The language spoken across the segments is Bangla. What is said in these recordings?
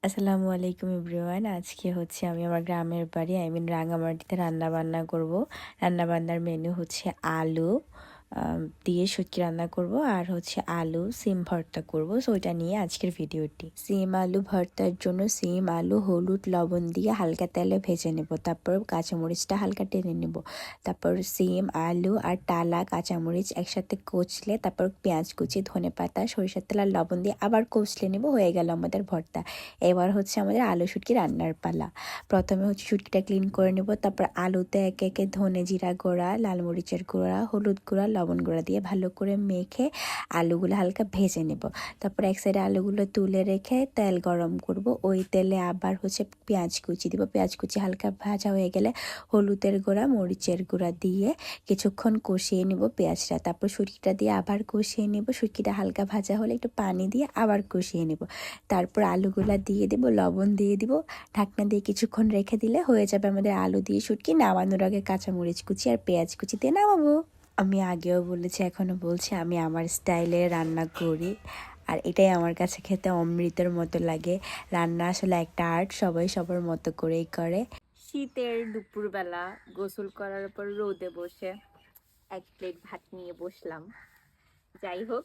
আসসালামু আলাইকুম এভরিওয়ান। আজকে হচ্ছে আমি আমার গ্রামের বাড়ি রাঙামাটিতে রান্না করব। রান্নাবান্নার মেনু হচ্ছে আলু দিয়ে শুটকি রান্না করব, আর হচ্ছে আলু সিম ভর্তা করব। সো ওইটা নিয়ে আজকের ভিডিওটি। সিম আলু ভর্তার জন্য সিম আলু হলুদ লবণ দিয়ে হালকা তেলে ভেজে নেব। তারপর কাঁচামরিচটা হালকা টেনে নেব। তারপর সিম আলু আর টালা কাঁচামরিচ একসাথে কচলে, তারপর পেঁয়াজ কুচি ধনেপাতা সরিষার তেল আর লবণ দিয়ে আবার কচলে নেব। হয়ে গেল আমাদের ভর্তা। এবার হচ্ছে আমাদের আলু শুটকি রান্নার পালা। প্রথমে হচ্ছে শুটকিটা ক্লিন করে নেব। তারপর আলুতে একে একে ধনে জিরা গুঁড়া, লাল মরিচের গুঁড়া, হলুদ গুঁড়া, লবণ গুঁড়া দিয়ে ভালো করে মেখে আলুগুলো হালকা ভেজে নেব। তারপর এক সাইডে আলুগুলো তুলে রেখে তেল গরম করব। ওই তেলে আবার হচ্ছে পেঁয়াজ কুচি দিব। পেঁয়াজ কুচি হালকা ভাজা হয়ে গেলে হলুদের গুঁড়া মরিচের গুঁড়া দিয়ে কিছুক্ষণ কষিয়ে নেব পেঁয়াজটা। তারপর শুটকিটা দিয়ে আবার কষিয়ে নেব। শুটকিটা হালকা ভাজা হলে একটু পানি দিয়ে আবার কষিয়ে নেব। তারপর আলুগুলা দিয়ে দেব, লবণ দিয়ে দিব, ঢাকনা দিয়ে কিছুক্ষণ রেখে দিলে হয়ে যাবে আমাদের আলু দিয়ে শুটকি। নামানোর আগে কাঁচামরিচ কুচি আর পেঁয়াজ কুচি দিয়ে নামাবো। আমি আগেও বলেছি, এখনও বলছি, আমি আমার স্টাইলে রান্না করি, আর এটাই আমার কাছে খেতে অমৃতের মতো লাগে। রান্না আসলে একটা আর্ট, সবাই সবার মতো করেই করে। শীতের দুপুরবেলা গোসল করার পর রোদে বসে এক প্লেট ভাত নিয়ে বসলাম। যাই হোক,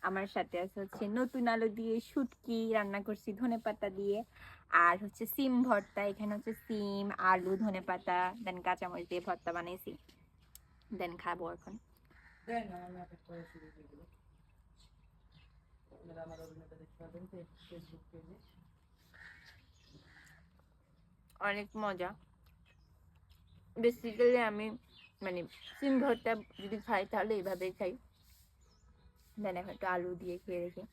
আমার সাথে আছে হচ্ছে নতুন আলু দিয়ে শুটকি রান্না করছি ধনেপাতা দিয়ে, আর হচ্ছে সিম ভর্তা। এখানে হচ্ছে সিম আলু ধনেপাতা দেন কাঁচামরিচ দিয়ে ভর্তা বানাইছি। দেন খাবো এখন। অনেক মজা। বেসিক্যালি আমি মানে সিম ভর্তা যদি খাই তাহলে এইভাবেই খাই। দেন এখন একটু আলু দিয়ে খেয়ে রেখে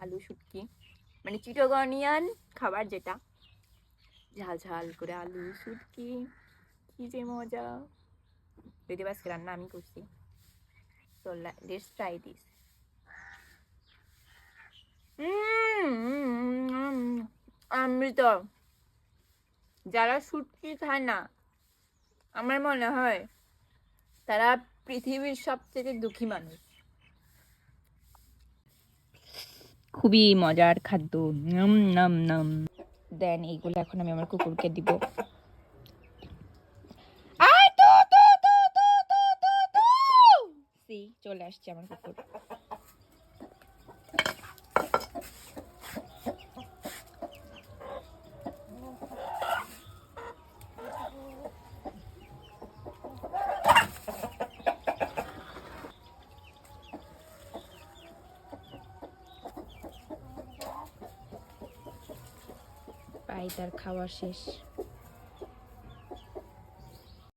আলু শুটকি মানে চিটাগনিয়ান খাবার, যেটা ঝাল ঝাল করে আলু শুটকি, কি যে মজা। যদি আজকে রান্না আমি করছি, তো লেটস ট্রাই দিস। অমৃত। যারা শুটকি খায় না, আমার মনে হয় তারা পৃথিবীর সব থেকে দুঃখী মানুষ। খুবই মজার খাদ্য। নাম নাম নাম। দেন এইগুলো এখন আমি আমার কুকুরকে দিব। চলে আসছে আমার কুকুর। পাই তার খাওয়া শেষ।